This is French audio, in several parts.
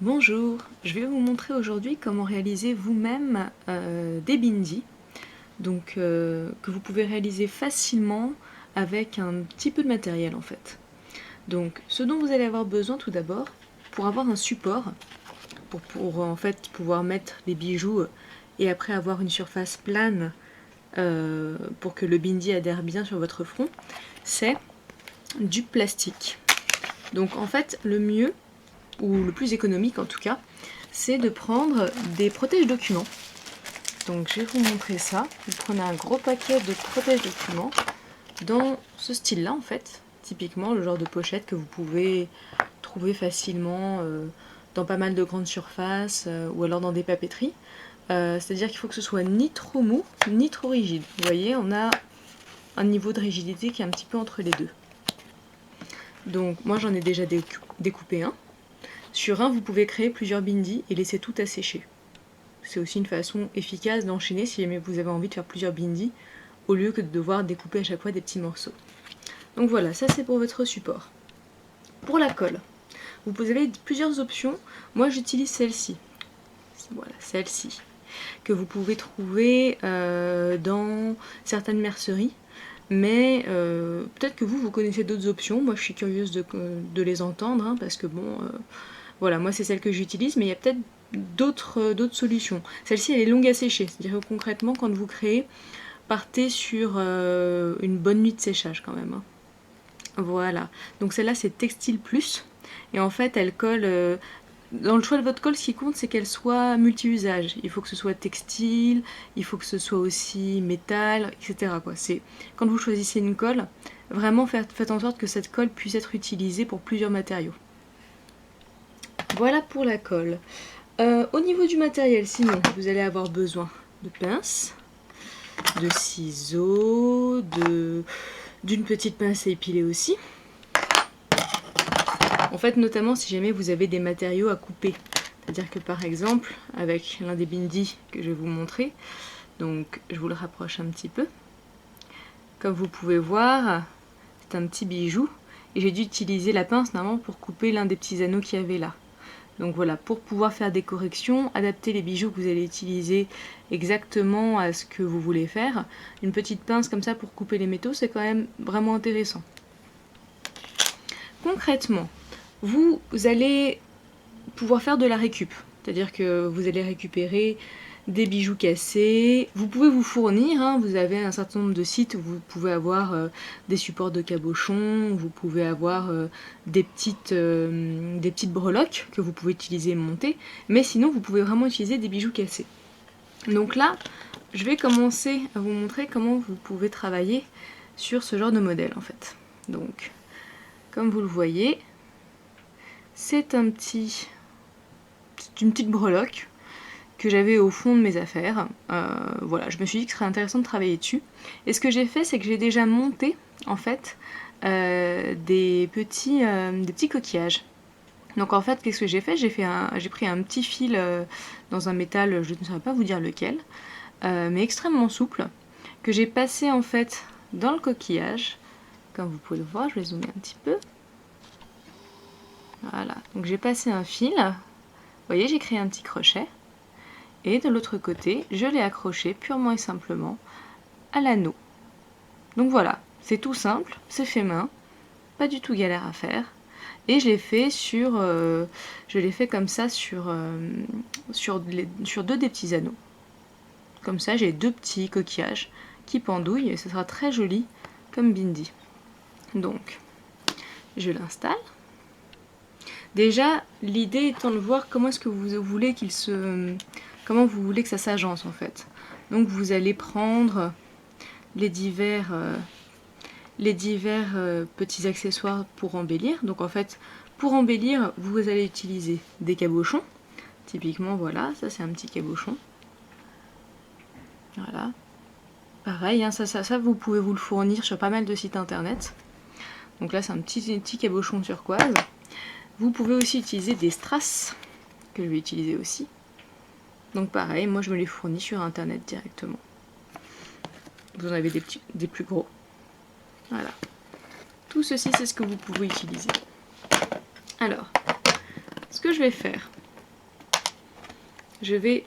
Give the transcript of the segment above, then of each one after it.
Bonjour, je vais vous montrer aujourd'hui comment réaliser vous-même des bindis, donc que vous pouvez réaliser facilement avec un petit peu de matériel en fait. Donc ce dont vous allez avoir besoin tout d'abord, pour avoir un support, pour en fait pouvoir mettre les bijoux et après avoir une surface plane pour que le bindi adhère bien sur votre front, c'est du plastique. Donc en fait le mieux, ou le plus économique en tout cas, c'est de prendre des protège-documents. Donc je vais vous montrer ça. Vous prenez un gros paquet de protège-documents dans ce style-là en fait. Typiquement le genre de pochette que vous pouvez trouver facilement dans pas mal de grandes surfaces ou alors dans des papeteries. C'est-à-dire qu'il faut que ce soit ni trop mou ni trop rigide. Vous voyez, on a un niveau de rigidité qui est un petit peu entre les deux. Donc moi j'en ai déjà découpé un. Sur un, vous pouvez créer plusieurs bindis et laisser tout assécher. C'est aussi une façon efficace d'enchaîner si jamais vous avez envie de faire plusieurs bindis, au lieu que de devoir découper à chaque fois des petits morceaux. Donc voilà, ça c'est pour votre support. Pour la colle, vous avez plusieurs options. Moi j'utilise celle-ci. Voilà, celle-ci. Que vous pouvez trouver dans certaines merceries. Mais peut-être que vous connaissez d'autres options. Moi je suis curieuse de les entendre, hein, parce que bon... voilà, moi c'est celle que j'utilise, mais il y a peut-être d'autres solutions. Celle-ci elle est longue à sécher, c'est-à-dire que concrètement quand vous créez, partez sur une bonne nuit de séchage quand même. Hein. Voilà, donc celle-là c'est Textile Plus, et en fait elle colle... dans le choix de votre colle, ce qui compte c'est qu'elle soit multi-usage. Il faut que ce soit textile, il faut que ce soit aussi métal, etc. Quand vous choisissez une colle, vraiment faites en sorte que cette colle puisse être utilisée pour plusieurs matériaux. Voilà pour la colle. Au niveau du matériel, sinon, vous allez avoir besoin de pinces, de ciseaux, d'une petite pince à épiler aussi. En fait, notamment si jamais vous avez des matériaux à couper. C'est-à-dire que par exemple, avec l'un des bindis que je vais vous montrer, donc je vous le rapproche un petit peu. Comme vous pouvez voir, c'est un petit bijou. Et j'ai dû utiliser la pince normalement pour couper l'un des petits anneaux qu'il y avait là. Donc voilà, pour pouvoir faire des corrections, adapter les bijoux que vous allez utiliser exactement à ce que vous voulez faire. Une petite pince comme ça pour couper les métaux, c'est quand même vraiment intéressant. Concrètement, vous allez pouvoir faire de la récup. C'est-à-dire que vous allez récupérer des bijoux cassés. Vous pouvez vous fournir, hein, vous avez un certain nombre de sites où vous pouvez avoir des supports de cabochon, vous pouvez avoir des petites breloques que vous pouvez utiliser et monter, mais sinon vous pouvez vraiment utiliser des bijoux cassés. Donc là, je vais commencer à vous montrer comment vous pouvez travailler sur ce genre de modèle en fait. Donc, comme vous le voyez, c'est une petite breloque que j'avais au fond de mes affaires. Voilà, je me suis dit que ce serait intéressant de travailler dessus. Et ce que j'ai fait, c'est que j'ai déjà monté, en fait, des petits coquillages. Donc en fait, qu'est-ce que j'ai fait? J'ai pris un petit fil dans un métal, je ne saurais pas vous dire lequel, mais extrêmement souple, que j'ai passé en fait dans le coquillage. Comme vous pouvez le voir, je vais zoomer un petit peu. Voilà, donc j'ai passé un fil. Vous voyez, j'ai créé un petit crochet. Et de l'autre côté, je l'ai accroché purement et simplement à l'anneau. Donc voilà, c'est tout simple, c'est fait main, pas du tout galère à faire. Et je l'ai fait comme ça sur deux des petits anneaux. Comme ça, j'ai deux petits coquillages qui pendouillent et ce sera très joli comme bindi. Donc, je l'installe. Déjà, l'idée étant de voir comment est-ce que vous voulez comment vous voulez que ça s'agence en fait. Donc vous allez prendre les divers petits accessoires pour embellir. Donc en fait, pour embellir, vous allez utiliser des cabochons. Typiquement, voilà, ça c'est un petit cabochon. Voilà. Pareil, hein, ça vous pouvez vous le fournir sur pas mal de sites internet. Donc là c'est un petit cabochon turquoise. Vous pouvez aussi utiliser des strass, que je vais utiliser aussi. Donc pareil, moi je me les fournis sur internet directement. Vous en avez des plus gros. Voilà. Tout ceci, c'est ce que vous pouvez utiliser. Alors, ce que je vais faire, je vais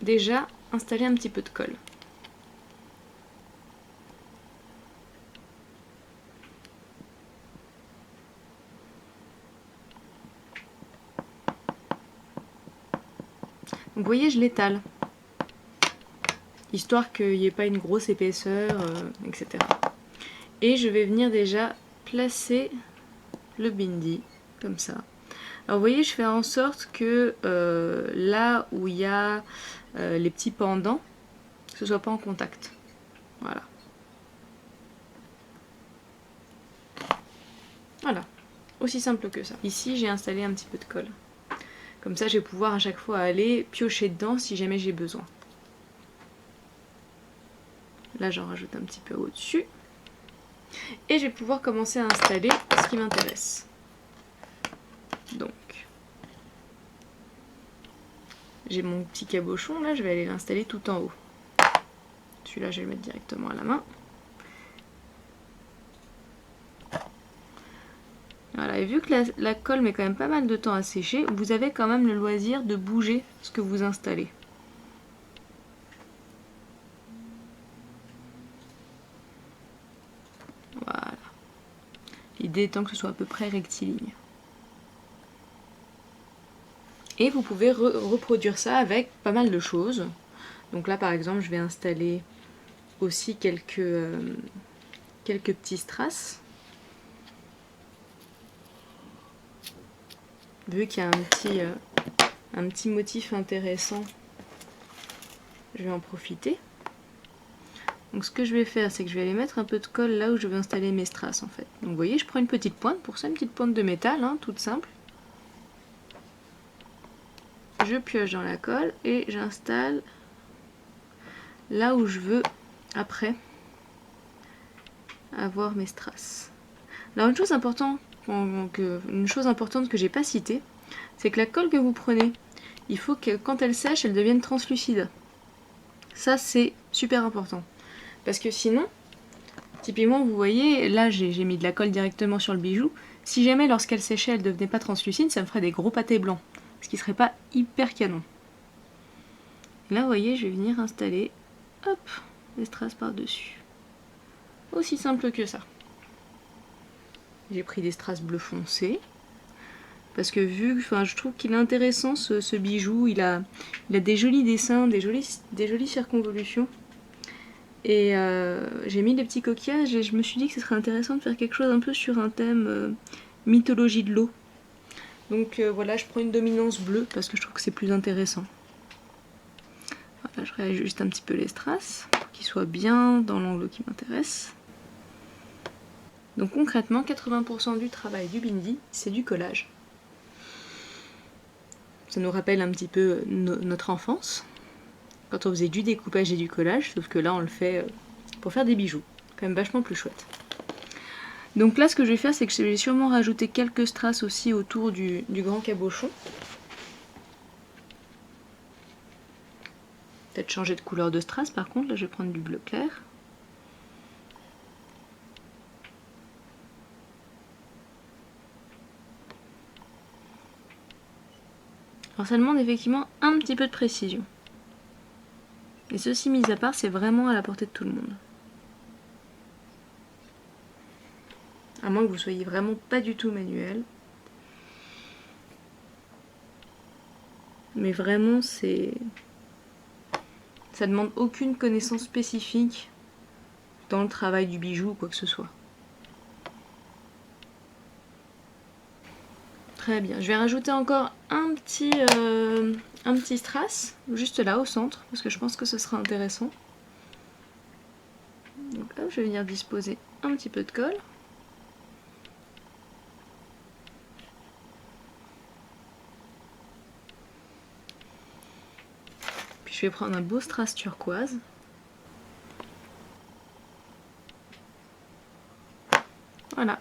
déjà installer un petit peu de colle. Donc vous voyez, je l'étale, histoire qu'il n'y ait pas une grosse épaisseur, etc. Et je vais venir déjà placer le bindi, comme ça. Alors vous voyez, je fais en sorte que là où il y a les petits pendants, ce soit pas en contact. Voilà. Voilà, aussi simple que ça. Ici, j'ai installé un petit peu de colle. Comme ça, je vais pouvoir à chaque fois aller piocher dedans si jamais j'ai besoin. Là, j'en rajoute un petit peu au-dessus. Et je vais pouvoir commencer à installer ce qui m'intéresse. Donc, j'ai mon petit cabochon, là, je vais aller l'installer tout en haut. Celui-là, je vais le mettre directement à la main. Voilà, et vu que la colle met quand même pas mal de temps à sécher, vous avez quand même le loisir de bouger ce que vous installez. Voilà. L'idée étant que ce soit à peu près rectiligne. Et vous pouvez reproduire ça avec pas mal de choses. Donc là par exemple je vais installer aussi quelques petits strass. Vu qu'il y a un petit motif intéressant, je vais en profiter. Donc ce que je vais faire, c'est que je vais aller mettre un peu de colle là où je vais installer mes strass en fait. Donc vous voyez, je prends une petite pointe, pour ça une petite pointe de métal, hein, toute simple. Je pioche dans la colle et j'installe là où je veux après avoir mes strass. Alors une chose importante que j'ai pas citée, c'est que la colle que vous prenez, il faut que quand elle sèche, elle devienne translucide. Ça c'est super important. Parce que sinon, typiquement vous voyez, là j'ai mis de la colle directement sur le bijou. Si jamais lorsqu'elle séchait, elle devenait pas translucide, ça me ferait des gros pâtés blancs. Ce qui serait pas hyper canon. Et là vous voyez, je vais venir installer, hop, les strass par-dessus. Aussi simple que ça. J'ai pris des strass bleu foncé. Parce que je trouve qu'il est intéressant ce bijou. Il a des jolis dessins, des jolies circonvolutions. Et j'ai mis des petits coquillages et je me suis dit que ce serait intéressant de faire quelque chose un peu sur un thème mythologie de l'eau. Donc voilà, je prends une dominance bleue parce que je trouve que c'est plus intéressant. Voilà, je réajuste un petit peu les strass pour qu'ils soient bien dans l'angle qui m'intéresse. Donc concrètement, 80% du travail du bindi, c'est du collage. Ça nous rappelle un petit peu notre enfance, quand on faisait du découpage et du collage, sauf que là on le fait pour faire des bijoux. Quand même vachement plus chouette. Donc là ce que je vais faire, c'est que je vais sûrement rajouter quelques strass aussi autour du grand cabochon. Peut-être changer de couleur de strass par contre, là je vais prendre du bleu clair. Alors ça demande effectivement un petit peu de précision. Et ceci mis à part, c'est vraiment à la portée de tout le monde. À moins que vous soyez vraiment pas du tout manuel. Mais vraiment, ça demande aucune connaissance spécifique dans le travail du bijou ou quoi que ce soit. Très bien, je vais rajouter encore un petit strass, juste là au centre, parce que je pense que ce sera intéressant. Donc là, je vais venir disposer un petit peu de colle. Puis je vais prendre un beau strass turquoise. Voilà.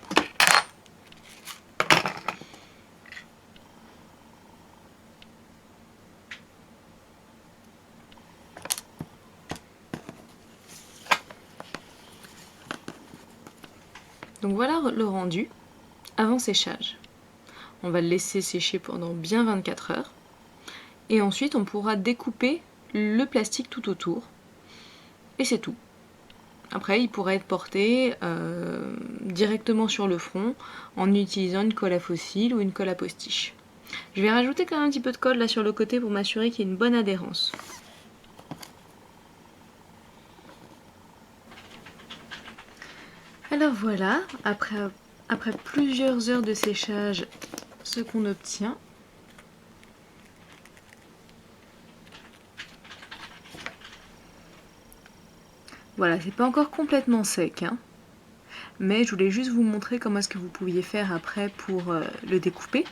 Donc voilà le rendu avant séchage. On va le laisser sécher pendant bien 24 heures. Et ensuite on pourra découper le plastique tout autour. Et c'est tout. Après il pourra être porté directement sur le front en utilisant une colle à fossile ou une colle à postiche. Je vais rajouter quand même un petit peu de colle là sur le côté pour m'assurer qu'il y ait une bonne adhérence. Alors voilà, après plusieurs heures de séchage, ce qu'on obtient. Voilà, c'est pas encore complètement sec, hein, mais je voulais juste vous montrer comment est-ce que vous pouviez faire après pour le découper.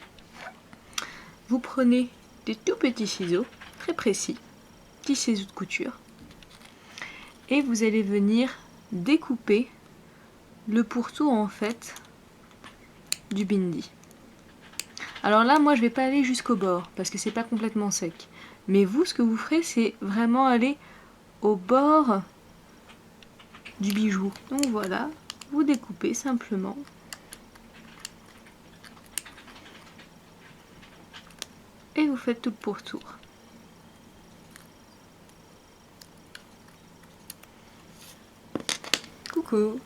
Vous prenez des tout petits ciseaux, très précis, petits ciseaux de couture, et vous allez venir découper le pourtour en fait du bindi. Alors là, moi je vais pas aller jusqu'au bord parce que c'est pas complètement sec. Mais vous, ce que vous ferez, c'est vraiment aller au bord du bijou. Donc voilà, vous découpez simplement. Et vous faites tout le pourtour. Coucou!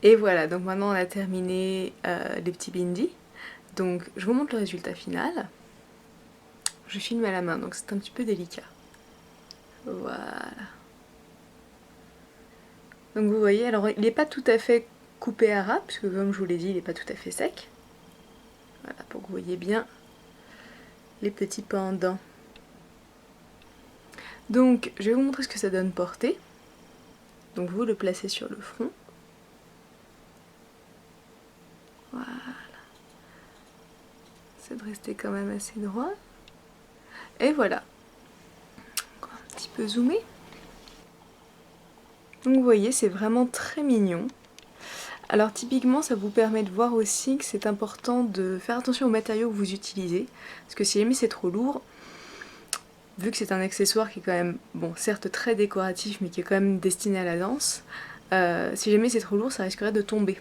Et voilà, donc maintenant on a terminé les petits bindis. Donc je vous montre le résultat final. Je filme à la main, donc c'est un petit peu délicat. Voilà. Donc vous voyez, alors il n'est pas tout à fait coupé à ras, puisque comme je vous l'ai dit, il n'est pas tout à fait sec. Voilà, pour que vous voyez bien les petits pendants. Donc je vais vous montrer ce que ça donne porté. Donc vous le placez sur le front. Voilà. C'est de rester quand même assez droit. Et voilà. Encore un petit peu zoomé. Donc vous voyez, c'est vraiment très mignon. Alors typiquement, ça vous permet de voir aussi que c'est important de faire attention aux matériaux que vous utilisez. Parce que si jamais c'est trop lourd, vu que c'est un accessoire qui est quand même, bon, certes très décoratif, mais qui est quand même destiné à la danse, si jamais c'est trop lourd, ça risquerait de tomber.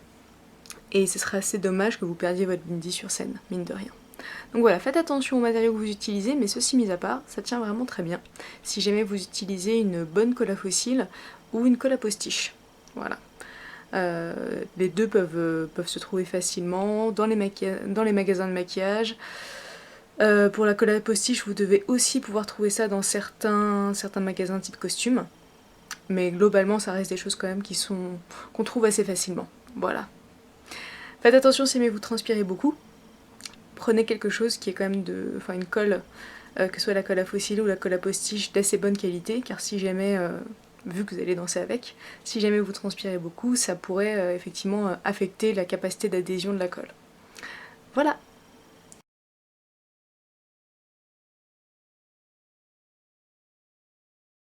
Et ce serait assez dommage que vous perdiez votre bindi sur scène, mine de rien. Donc voilà, faites attention aux matériaux que vous utilisez, mais ceci mis à part, ça tient vraiment très bien. Si jamais vous utilisez une bonne colle à fossile ou une colle à postiche. Voilà. Les deux peuvent se trouver facilement dans les magasins de maquillage. Pour la colle à postiche, vous devez aussi pouvoir trouver ça dans certains magasins type costume. Mais globalement, ça reste des choses quand même qu'on trouve assez facilement. Voilà. Faites attention si jamais vous transpirez beaucoup. Prenez quelque chose qui est quand même une colle, que ce soit la colle à fossile ou la colle à postiche d'assez bonne qualité, car si jamais, vu que vous allez danser avec, si jamais vous transpirez beaucoup, ça pourrait effectivement affecter la capacité d'adhésion de la colle. Voilà!